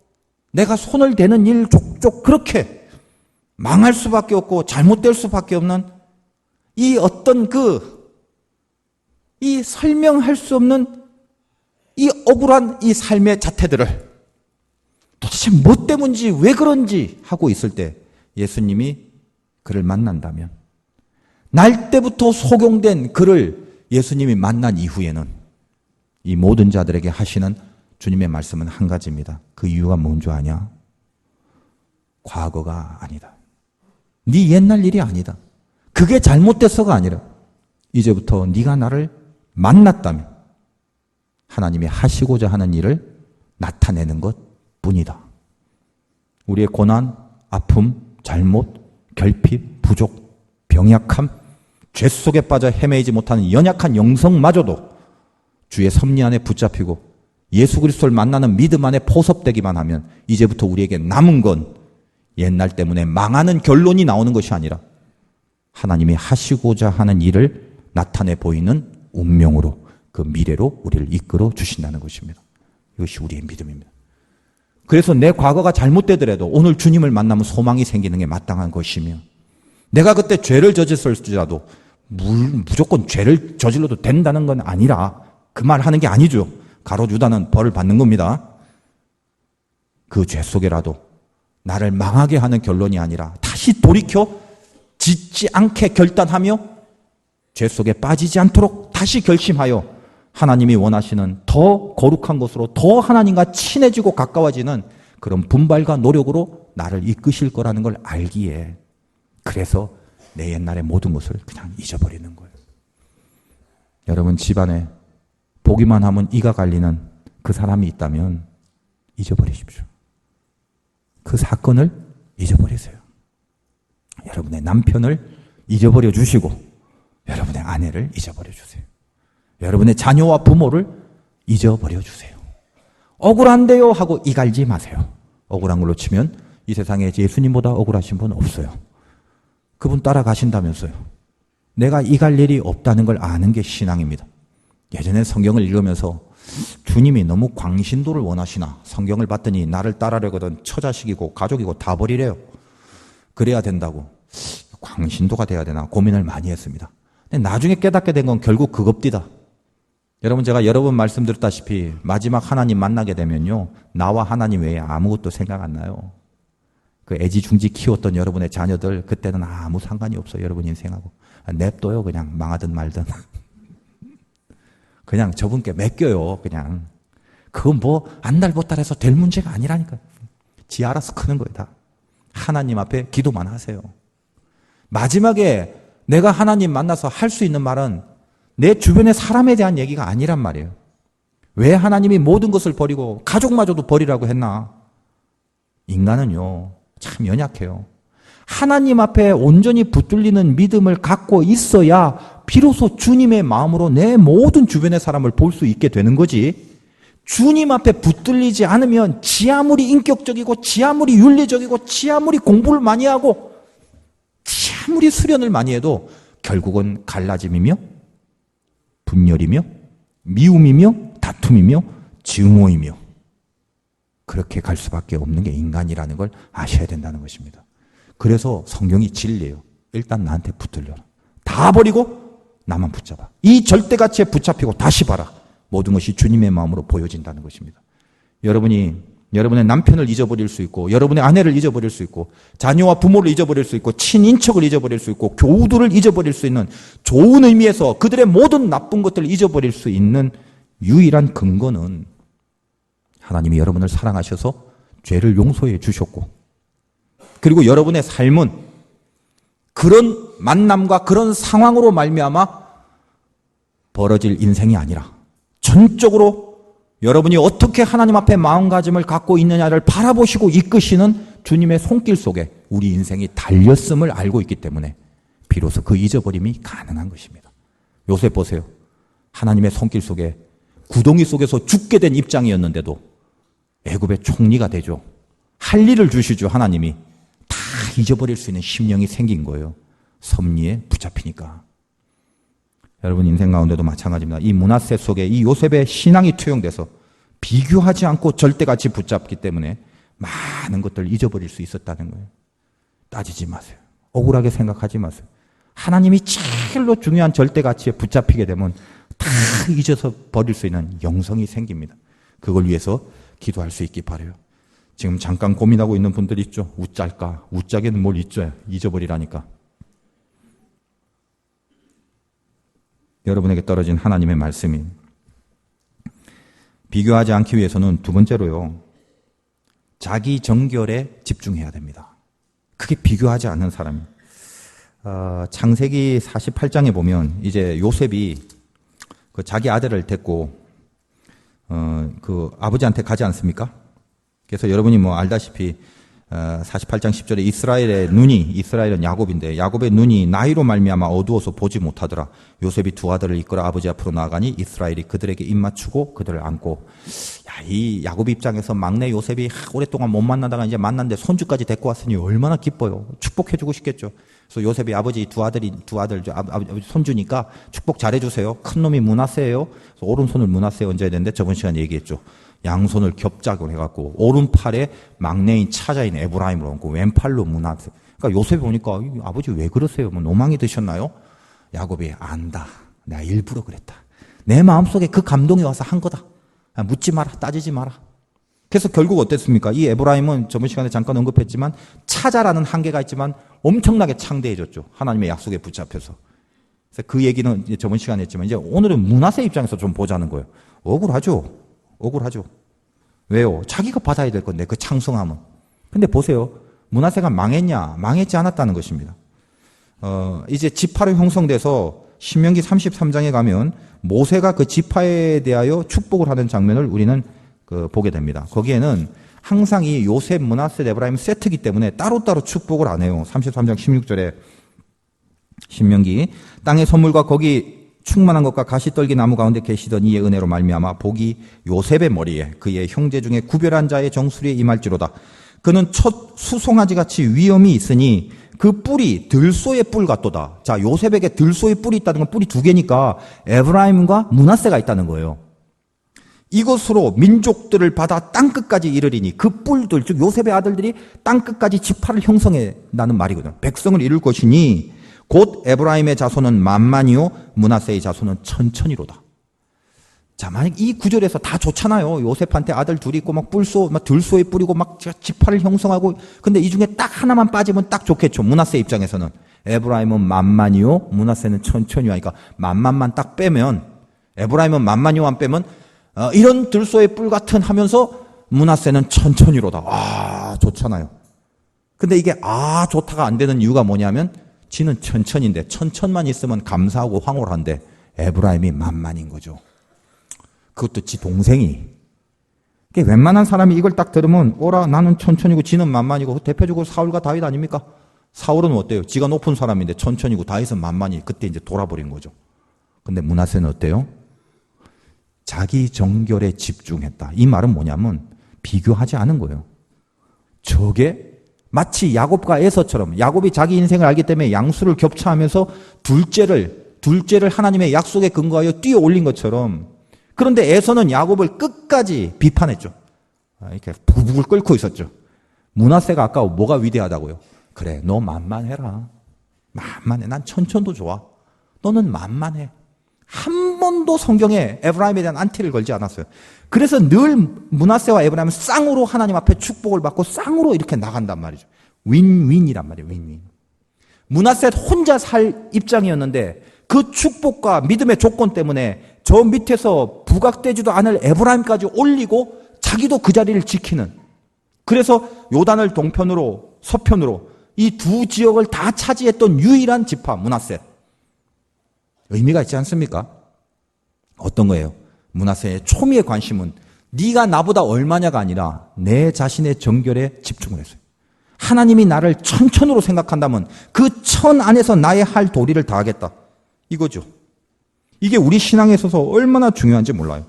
내가 손을 대는 일 족족 그렇게 망할 수밖에 없고 잘못될 수밖에 없는 이 어떤 이 설명할 수 없는 이 억울한 이 삶의 자태들을 도대체 뭐 때문인지 왜 그런지 하고 있을 때 예수님이 그를 만난다면 날 때부터 소경된 그를 예수님이 만난 이후에는 이 모든 자들에게 하시는 주님의 말씀은 한 가지입니다. 그 이유가 뭔 줄 아냐? 과거가 아니다. 네 옛날 일이 아니다. 그게 잘못됐어가 아니라 이제부터 네가 나를 만났다면 하나님이 하시고자 하는 일을 나타내는 것뿐이다. 우리의 고난, 아픔, 잘못, 결핍, 부족, 병약함, 죄 속에 빠져 헤매이지 못하는 연약한 영성마저도 주의 섭리 안에 붙잡히고 예수 그리스도를 만나는 믿음 안에 포섭되기만 하면 이제부터 우리에게 남은 건 옛날 때문에 망하는 결론이 나오는 것이 아니라 하나님이 하시고자 하는 일을 나타내 보이는 운명으로 그 미래로 우리를 이끌어 주신다는 것입니다. 이것이 우리의 믿음입니다. 그래서 내 과거가 잘못되더라도 오늘 주님을 만나면 소망이 생기는 게 마땅한 것이며 내가 그때 죄를 저질렀을지라도 무조건 죄를 저질러도 된다는 건 아니라 그 말 하는 게 아니죠. 가롯 유다는 벌을 받는 겁니다. 그 죄 속에라도 나를 망하게 하는 결론이 아니라 다시 돌이켜 짓지 않게 결단하며 죄 속에 빠지지 않도록 다시 결심하여 하나님이 원하시는 더 거룩한 것으로 더 하나님과 친해지고 가까워지는 그런 분발과 노력으로 나를 이끄실 거라는 걸 알기에 그래서 내 옛날의 모든 것을 그냥 잊어버리는 거예요. 여러분 집안에 보기만 하면 이가 갈리는 그 사람이 있다면 잊어버리십시오. 그 사건을 잊어버리세요. 여러분의 남편을 잊어버려 주시고 여러분의 아내를 잊어버려 주세요. 여러분의 자녀와 부모를 잊어버려 주세요. 억울한데요 하고 이 갈지 마세요. 억울한 걸로 치면 이 세상에 예수님보다 억울하신 분 없어요. 그분 따라가신다면서요. 내가 이 갈 일이 없다는 걸 아는 게 신앙입니다. 예전에 성경을 읽으면서 주님이 너무 광신도를 원하시나 성경을 봤더니 나를 따라려거든 처자식이고 가족이고 다 버리래요. 그래야 된다고 광신도가 돼야 되나 고민을 많이 했습니다. 근데 나중에 깨닫게 된 건 결국 그겁디다. 여러분 제가 여러 번 말씀드렸다시피 마지막 하나님 만나게 되면요 나와 하나님 외에 아무것도 생각 안 나요. 그 애지중지 키웠던 여러분의 자녀들 그때는 아무 상관이 없어요. 여러분 인생하고 냅둬요. 그냥 망하든 말든 그냥 저분께 맡겨요. 그냥 그건 뭐 안달보달해서 될 문제가 아니라니까요. 지 알아서 크는 거예요. 다 하나님 앞에 기도만 하세요. 마지막에 내가 하나님 만나서 할 수 있는 말은 내 주변의 사람에 대한 얘기가 아니란 말이에요. 왜 하나님이 모든 것을 버리고 가족마저도 버리라고 했나? 인간은요 참 연약해요. 하나님 앞에 온전히 붙들리는 믿음을 갖고 있어야 비로소 주님의 마음으로 내 모든 주변의 사람을 볼 수 있게 되는 거지. 주님 앞에 붙들리지 않으면 지 아무리 인격적이고 지 아무리 윤리적이고 지 아무리 공부를 많이 하고 지 아무리 수련을 많이 해도 결국은 갈라짐이며 분열이며 미움이며 다툼이며 증오이며 그렇게 갈 수밖에 없는 게 인간이라는 걸 아셔야 된다는 것입니다. 그래서 성경이 진리예요. 일단 나한테 붙들려라. 다 버리고 나만 붙잡아. 이 절대가치에 붙잡히고 다시 봐라. 모든 것이 주님의 마음으로 보여진다는 것입니다. 여러분의 남편을 잊어버릴 수 있고, 여러분의 아내를 잊어버릴 수 있고, 자녀와 부모를 잊어버릴 수 있고, 친인척을 잊어버릴 수 있고, 교우들을 잊어버릴 수 있는 좋은 의미에서 그들의 모든 나쁜 것들을 잊어버릴 수 있는 유일한 근거는 하나님이 여러분을 사랑하셔서 죄를 용서해 주셨고, 그리고 여러분의 삶은 그런 만남과 그런 상황으로 말미암아 벌어질 인생이 아니라 전적으로 여러분이 어떻게 하나님 앞에 마음가짐을 갖고 있느냐를 바라보시고 이끄시는 주님의 손길 속에 우리 인생이 달렸음을 알고 있기 때문에 비로소 그 잊어버림이 가능한 것입니다. 요셉 보세요. 하나님의 손길 속에 구덩이 속에서 죽게 된 입장이었는데도 애굽의 총리가 되죠. 할 일을 주시죠. 하나님이. 다 잊어버릴 수 있는 심령이 생긴 거예요. 섭리에 붙잡히니까. 여러분 인생 가운데도 마찬가지입니다. 이 므낫세 속에 이 요셉의 신앙이 투영돼서 비교하지 않고 절대같이 붙잡기 때문에 많은 것들을 잊어버릴 수 있었다는 거예요. 따지지 마세요. 억울하게 생각하지 마세요. 하나님이 제일로 중요한 절대가치에 붙잡히게 되면 다 잊어서 버릴 수 있는 영성이 생깁니다. 그걸 위해서 기도할 수 있기 바라요. 지금 잠깐 고민하고 있는 분들 있죠. 웃잘까? 웃자게는 뭘 잊어요. 잊어버리라니까. 여러분에게 떨어진 하나님의 말씀이 비교하지 않기 위해서는 두 번째로요. 자기 정결에 집중해야 됩니다. 그게 비교하지 않는 사람이에요. 창세기 48장에 보면 이제 요셉이 그 자기 아들을 데리고 그 아버지한테 가지 않습니까? 그래서 여러분이 뭐 알다시피 48장 10절에 이스라엘은 야곱인데 야곱의 눈이 나이로 말미암아 어두워서 보지 못하더라. 요셉이 두 아들을 이끌어 아버지 앞으로 나가니 이스라엘이 그들에게 입맞추고 그들을 안고. 이 야곱 입장에서 막내 요셉이 오랫동안 못 만나다가 이제 만났는데 손주까지 데리고 왔으니 얼마나 기뻐요. 축복해주고 싶겠죠. 그래서 요셉이 아버지 두 아들 손주니까 축복 잘해주세요. 큰 놈이 므낫세예요. 그래서 오른손을 므낫세에 얹어야 되는데 저번 시간에 얘기했죠. 양손을 겹작을 해갖고 오른팔에 막내인 차자인 에브라임을 얹고 왼팔로 므낫세. 그러니까 요셉이 보니까 아버지 왜 그러세요? 뭐 노망이 드셨나요? 야곱이 안다. 내가 일부러 그랬다. 내 마음속에 그 감동이 와서 한 거다. 묻지 마라. 따지지 마라. 그래서 결국 어땠습니까? 이 에브라임은 저번 시간에 잠깐 언급했지만 차자라는 한계가 있지만 엄청나게 창대해졌죠. 하나님의 약속에 붙잡혀서. 그래서 그 얘기는 이제 저번 시간에 했지만 이제 오늘은 므낫세 입장에서 좀 보자는 거예요. 억울하죠. 왜요? 자기가 받아야 될 건데 그 창성함은. 근데 보세요. 므낫세가 망했냐? 망했지 않았다는 것입니다. 이제 지파로 형성돼서 신명기 33장에 가면 모세가 그 지파에 대하여 축복을 하는 장면을 우리는 보게 됩니다. 거기에는 항상 이 요셉, 므낫세, 에브라임 세트이기 때문에 따로따로 축복을 안 해요. 33장 16절에 신명기 땅의 선물과 거기 충만한 것과 가시떨기 나무 가운데 계시던 이의 은혜로 말미암아 복이 요셉의 머리에 그의 형제 중에 구별한 자의 정수리에 임할지로다. 그는 첫 수송아지 같이 위엄이 있으니 그 뿔이 들소의 뿔 같도다. 자, 요셉에게 들소의 뿔이 있다는 건 뿔이 두 개니까 에브라임과 므낫세가 있다는 거예요. 이것으로 민족들을 받아 땅끝까지 이르리니 그 뿔들, 즉 요셉의 아들들이 땅끝까지 지파를 형성해 나는 말이거든요. 백성을 이룰 것이니 곧 에브라임의 자손은 만만이요 므낫세의 자손은 천천히로다. 자, 만약 이 구절에서 다 좋잖아요. 요셉한테 아들 둘이 있고 막 들소에 뿌리고 막 지파를 형성하고. 근데 이 중에 딱 하나만 빠지면 딱 좋겠죠. 므낫세 입장에서는 에브라임은 만만이요 므낫세는 천천히요 하니까 만만만 딱 빼면, 에브라임은 만만이요만 빼면 이런 들소의 뿔 같은 하면서 므낫세는 천천히로다. 아, 좋잖아요. 근데 이게 좋다가 안 되는 이유가 뭐냐면 지는 천천인데 천천만 있으면 감사하고 황홀한데 에브라임이 만만인 거죠. 그것도 지 동생이. 웬만한 사람이 이걸 딱 들으면 오라 나는 천천이고 지는 만만이고. 대표적으로 사울과 다윗 아닙니까? 사울은 어때요? 지가 높은 사람인데 천천이고 다윗은 만만이. 그때 이제 돌아버린 거죠. 근데 므낫세는 어때요? 자기 정결에 집중했다. 이 말은 뭐냐면 비교하지 않은 거예요. 저게 마치 야곱과 에서처럼 야곱이 자기 인생을 알기 때문에 양수를 겹쳐하면서 둘째를 하나님의 약속에 근거하여 뛰어 올린 것처럼, 그런데 에서는 야곱을 끝까지 비판했죠. 이렇게 부북을 끓고 있었죠. 므낫세가 아까 뭐가 위대하다고요? 그래, 너 만만해라. 만만해. 난 천천도 좋아. 너는 만만해. 한 번도 성경에 에브라임에 대한 안티를 걸지 않았어요. 그래서 늘 므낫세와 에브라임은 쌍으로 하나님 앞에 축복을 받고 쌍으로 이렇게 나간단 말이죠. 윈윈이란 말이에요. 윈윈. 므낫세 혼자 살 입장이었는데 그 축복과 믿음의 조건 때문에 저 밑에서 부각되지도 않을 에브라임까지 올리고 자기도 그 자리를 지키는, 그래서 요단을 동편으로 서편으로 이 두 지역을 다 차지했던 유일한 지파 므낫세. 의미가 있지 않습니까? 어떤 거예요? 므낫세의 초미의 관심은 네가 나보다 얼마냐가 아니라 내 자신의 정결에 집중을 했어요. 하나님이 나를 천천으로 생각한다면 그 천 안에서 나의 할 도리를 다하겠다, 이거죠. 이게 우리 신앙에 있어서 얼마나 중요한지 몰라요.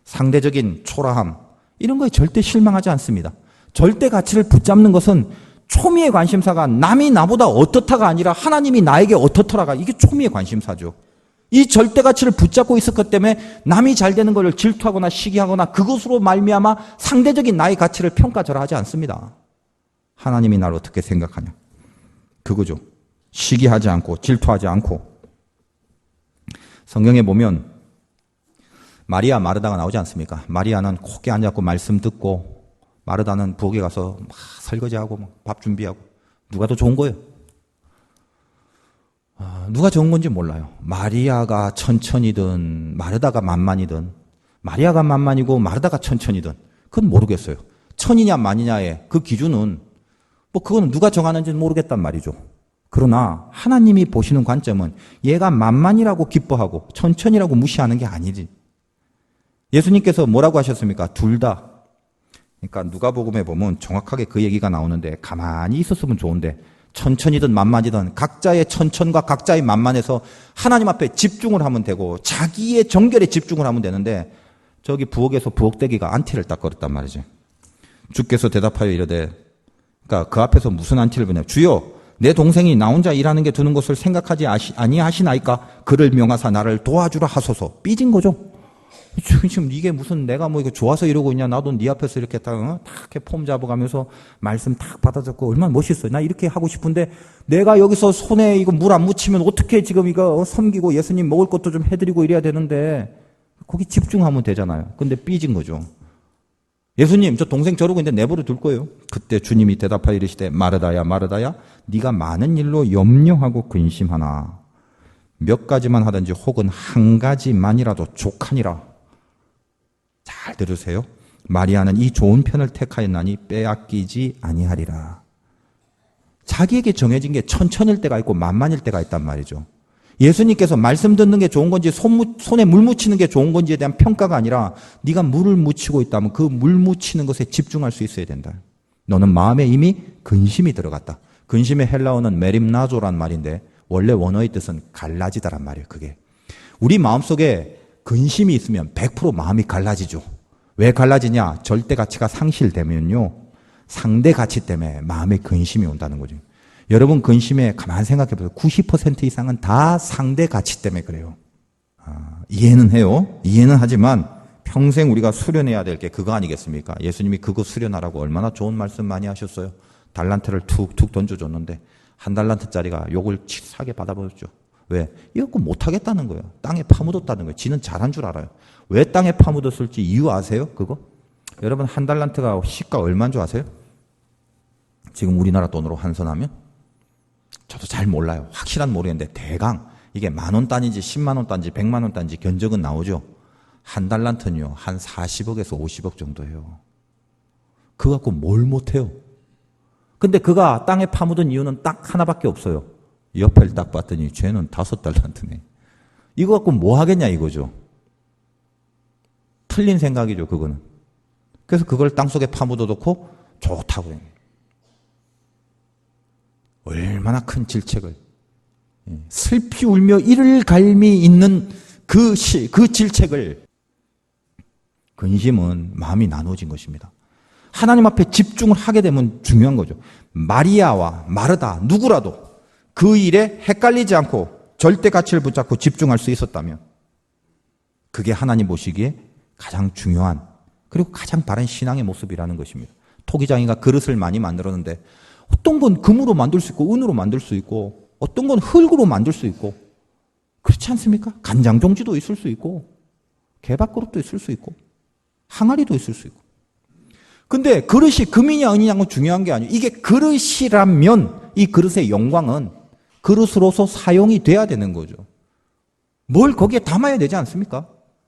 상대적인 초라함, 이런 거에 절대 실망하지 않습니다. 절대 가치를 붙잡는 것은 초미의 관심사가 남이 나보다 어떻다가 아니라 하나님이 나에게 어떻더라가, 이게 초미의 관심사죠. 이 절대 가치를 붙잡고 있었기 때문에 남이 잘 되는 것을 질투하거나 시기하거나 그것으로 말미암아 상대적인 나의 가치를 평가절하하지 않습니다. 하나님이 나를 어떻게 생각하냐, 그거죠. 시기하지 않고 질투하지 않고. 성경에 보면 마리아 마르다가 나오지 않습니까? 마리아는 곱게 앉았고 말씀 듣고, 마르다는 부엌에 가서 막 설거지하고 밥 준비하고. 누가 더 좋은 거예요? 누가 좋은 건지 몰라요. 마리아가 천천히든 마르다가 만만이든, 마리아가 만만이고 마르다가 천천히든, 그건 모르겠어요. 천이냐 만이냐의 그 기준은 그거는 누가 정하는지는 모르겠단 말이죠. 그러나 하나님이 보시는 관점은 얘가 만만이라고 기뻐하고 천천히라고 무시하는 게 아니지. 예수님께서 뭐라고 하셨습니까? 둘 다. 그러니까 누가복음에 보면 정확하게 그 얘기가 나오는데, 가만히 있었으면 좋은데 천천히든 만만이든 각자의 천천과 각자의 만만에서 하나님 앞에 집중을 하면 되고 자기의 정결에 집중을 하면 되는데, 저기 부엌에서 부엌대기가 안티를 딱 걸었단 말이죠. 주께서 대답하여 이르되, 그러니까 그 앞에서 무슨 안티를 보냐, 주여 내 동생이 나 혼자 일하는 게 드는 것을 생각하지 아니하시나이까? 그를 명하사 나를 도와주라 하소서. 삐진 거죠. 지금 이게 무슨 내가 이거 좋아서 이러고 있냐, 나도 네 앞에서 이렇게 딱 이렇게 폼 잡아가면서 말씀 탁 받아 적고 얼마나 멋있어요. 나 이렇게 하고 싶은데 내가 여기서 손에 이거 물 안 묻히면 어떻게 지금 이거 섬기고 예수님 먹을 것도 좀 해드리고 이래야 되는데, 거기 집중하면 되잖아요. 근데 삐진 거죠. 예수님, 저 동생 저러고 있는데 내버려 둘 거예요. 그때 주님이 대답하여 이르시되, 마르다야 마르다야, 네가 많은 일로 염려하고 근심하나 몇 가지만 하든지 혹은 한 가지만이라도 족하니라. 잘 들으세요. 마리아는 이 좋은 편을 택하였나니 빼앗기지 아니하리라. 자기에게 정해진 게 천천일 때가 있고 만만일 때가 있단 말이죠. 예수님께서 말씀 듣는 게 좋은 건지 손에 물 묻히는 게 좋은 건지에 대한 평가가 아니라, 네가 물을 묻히고 있다면 그 물 묻히는 것에 집중할 수 있어야 된다. 너는 마음에 이미 근심이 들어갔다. 근심의 헬라어는 메림나조란 말인데 원래 원어의 뜻은 갈라지다란 말이에요. 그게 우리 마음속에 근심이 있으면 100% 마음이 갈라지죠. 왜 갈라지냐? 절대 가치가 상실되면요, 상대 가치 때문에 마음에 근심이 온다는 거죠. 여러분 근심에 가만 생각해 보세요. 90% 이상은 다 상대 가치 때문에 그래요. 이해는 해요. 이해는 하지만 평생 우리가 수련해야 될 게 그거 아니겠습니까? 예수님이 그거 수련하라고 얼마나 좋은 말씀 많이 하셨어요. 달란트를 툭툭 던져줬는데 한 달란트짜리가 욕을 치사하게 받아버렸죠. 왜? 이거 못하겠다는 거예요. 땅에 파묻었다는 거예요. 지는 잘한 줄 알아요. 왜 땅에 파묻었을지 이유 아세요? 그거? 여러분 한 달란트가 시가 얼마인 줄 아세요? 지금 우리나라 돈으로 환산하면? 저도 잘 몰라요. 확실한 모르겠는데 대강 이게 10,000원 단위인지 10만 원 단위인지 100만 원 단위인지 견적은 나오죠. 한 달란트는요, 한 40억에서 50억 정도예요. 그거 갖고 뭘 못해요? 근데 그가 땅에 파묻은 이유는 딱 하나밖에 없어요. 옆을 딱 봤더니 쟤는 5달란트네. 이거 갖고 뭐 하겠냐 이거죠. 틀린 생각이죠, 그거는. 그래서 그걸 땅속에 파묻어 놓고 좋다고 해요. 얼마나 큰 질책을, 슬피 울며 이를 갈미 있는 그 질책을, 근심은 마음이 나눠진 것입니다. 하나님 앞에 집중을 하게 되면 중요한 거죠. 마리아와 마르다 누구라도 그 일에 헷갈리지 않고 절대 가치를 붙잡고 집중할 수 있었다면 그게 하나님 보시기에 가장 중요한 그리고 가장 바른 신앙의 모습이라는 것입니다. 토기장이가 그릇을 많이 만들었는데 어떤 건 금으로 만들 수 있고 은으로 만들 수 있고 어떤 건 흙으로 만들 수 있고 그렇지 않습니까? 간장종지도 있을 수 있고 개밥그릇도 있을 수 있고 항아리도 있을 수 있고 근데 그릇이 금이냐 은이냐는 중요한 게 아니에요. 이게 그릇이라면 이 그릇의 영광은 그릇으로서 사용이 돼야 되는 거죠. 뭘 거기에 담아야 되지 않습니까?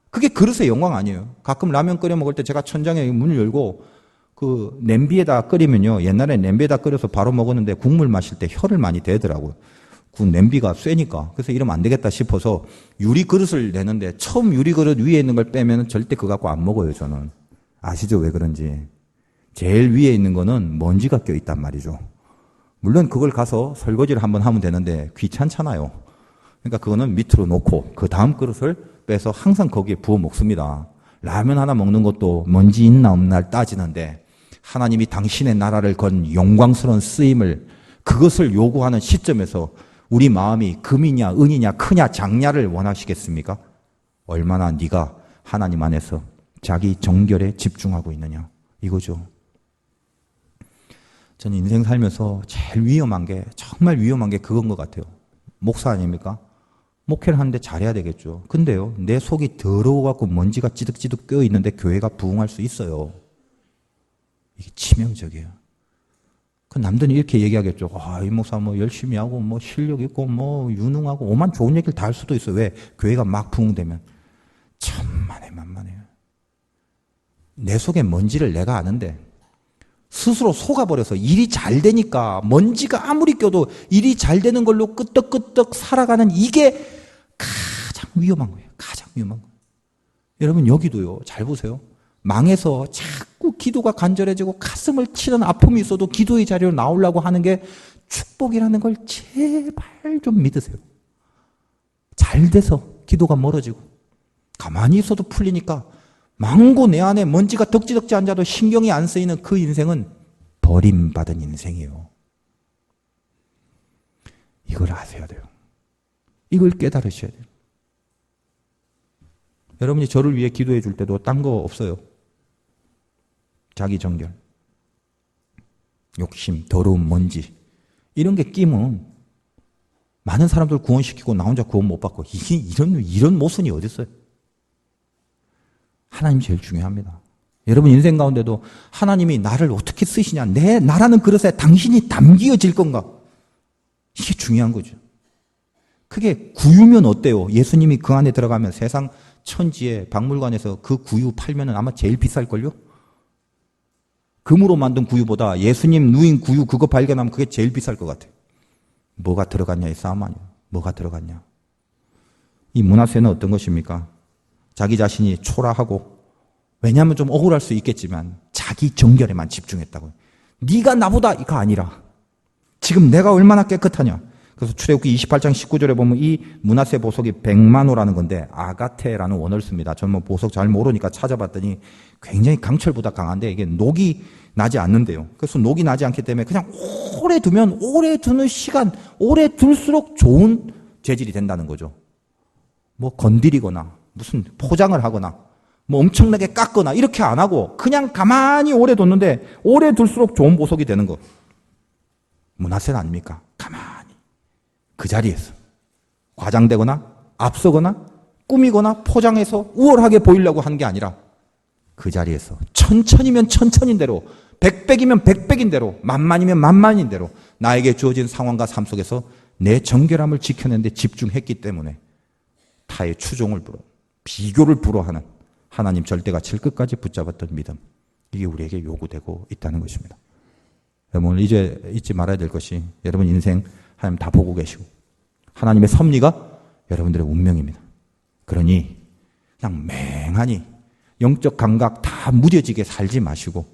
그게 그릇의 영광 아니에요. 가끔 라면 끓여 먹을 때 제가 천장에 문을 열고 그 냄비에다 끓이면요. 옛날에 냄비에다 끓여서 바로 먹었는데 국물 마실 때 혀를 많이 대더라고요. 그 냄비가 쇠니까. 그래서 이러면 안 되겠다 싶어서 유리 그릇을 내는데 처음 유리 그릇 위에 있는 걸 빼면 절대 그거 갖고 안 먹어요, 저는. 아시죠? 왜 그런지. 제일 위에 있는 거는 먼지가 껴 있단 말이죠. 물론 그걸 가서 설거지를 한번 하면 되는데 귀찮잖아요. 그러니까 그거는 밑으로 놓고 그 다음 그릇을 빼서 항상 거기에 부어 먹습니다. 라면 하나 먹는 것도 먼지 있나 없나 따지는데 하나님이 당신의 나라를 건 영광스러운 쓰임을 그것을 요구하는 시점에서 우리 마음이 금이냐 은이냐 크냐 작냐를 원하시겠습니까? 얼마나 네가 하나님 안에서 자기 정결에 집중하고 있느냐 이거죠. 저는 인생 살면서 제일 위험한 게 정말 위험한 게 그건 것 같아요. 목사 아닙니까? 목회를 하는데 잘해야 되겠죠. 근데요 내 속이 더러워갖고 먼지가 찌득찌득 껴있는데 교회가 부흥할 수 있어요. 이게 치명적이에요. 그 남들은 이렇게 얘기하겠죠. 이 목사 뭐 열심히 하고 뭐 실력 있고 뭐 유능하고 오만 좋은 얘기를 다 할 수도 있어요. 왜? 교회가 막 부흥되면. 천만에만만해요. 내 속에 먼지를 내가 아는데 스스로 속아버려서 일이 잘 되니까 먼지가 아무리 껴도 일이 잘 되는 걸로 끄떡끄떡 살아가는 이게 가장 위험한 거예요. 가장 위험한 거예요. 여러분 여기도요. 잘 보세요. 망해서 자꾸 기도가 간절해지고 가슴을 치는 아픔이 있어도 기도의 자리로 나오려고 하는 게 축복이라는 걸 제발 좀 믿으세요. 잘 돼서 기도가 멀어지고 가만히 있어도 풀리니까 망고 내 안에 먼지가 덕지덕지 앉아도 신경이 안 쓰이는 그 인생은 버림받은 인생이에요. 이걸 아셔야 돼요. 이걸 깨달으셔야 돼요. 여러분이 저를 위해 기도해 줄 때도 딴 거 없어요. 자기 정결, 욕심, 더러운 먼지 이런 게 끼면 많은 사람들 구원시키고 나 혼자 구원 못 받고 이런 모순이 어디 있어요? 하나님 제일 중요합니다. 여러분 인생 가운데도 하나님이 나를 어떻게 쓰시냐, 나라는 그릇에 당신이 담겨질 건가? 이게 중요한 거죠. 그게 구유면 어때요? 예수님이 그 안에 들어가면 세상 천지의 박물관에서 그 구유 팔면 아마 제일 비쌀걸요? 금으로 만든 구유보다 예수님 누인 구유 그거 발견하면 그게 제일 비쌀 것 같아요. 뭐가 들어갔냐 이 싸움 아니에요. 뭐가 들어갔냐. 이 문화세는 어떤 것입니까? 자기 자신이 초라하고 왜냐하면 좀 억울할 수 있겠지만 자기 정결에만 집중했다고요. 네가 나보다 이거 아니라 지금 내가 얼마나 깨끗하냐. 그래서 출애굽기 28장 19절에 보면 이 문화세 보석이 100만호라는 건데 아가테라는 원어를 씁니다. 저는 뭐 보석 잘 모르니까 찾아봤더니 굉장히 강철보다 강한데 이게 녹이 나지 않는데요. 그래서 녹이 나지 않기 때문에 그냥 오래 두면 오래 두는 시간, 오래 둘수록 좋은 재질이 된다는 거죠. 뭐 건드리거나 무슨 포장을 하거나 뭐 엄청나게 깎거나 이렇게 안 하고 그냥 가만히 오래 뒀는데 오래 둘수록 좋은 보석이 되는 거. 문화세 아닙니까? 가만히 그 자리에서 과장되거나 앞서거나 꾸미거나 포장해서 우월하게 보이려고 한 게 아니라 그 자리에서 천천히면 천천인 대로, 백백이면 백백인 대로, 만만이면 만만인 대로 나에게 주어진 상황과 삶 속에서 내 정결함을 지켜내는 데 집중했기 때문에 타의 추종을 불어, 비교를 불허하는 하나님 절대가치를 끝까지 붙잡았던 믿음, 이게 우리에게 요구되고 있다는 것입니다. 여러분 이제 잊지 말아야 될 것이 여러분 인생 하나님 다 보고 계시고 하나님의 섭리가 여러분들의 운명입니다. 그러니 그냥 맹하니 영적 감각 다 무뎌지게 살지 마시고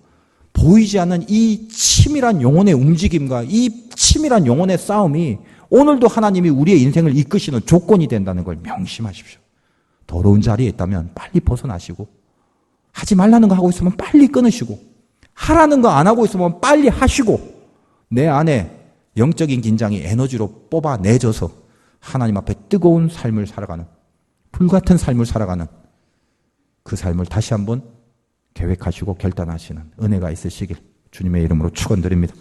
보이지 않는 이 치밀한 영혼의 움직임과 이 치밀한 영혼의 싸움이 오늘도 하나님이 우리의 인생을 이끄시는 조건이 된다는 걸 명심하십시오. 더러운 자리에 있다면 빨리 벗어나시고 하지 말라는 거 하고 있으면 빨리 끊으시고 하라는 거 안 하고 있으면 빨리 하시고 내 안에 영적인 긴장이 에너지로 뽑아내져서 하나님 앞에 뜨거운 삶을 살아가는, 불같은 삶을 살아가는 그 삶을 다시 한번 계획하시고 결단하시는 은혜가 있으시길 주님의 이름으로 축원드립니다.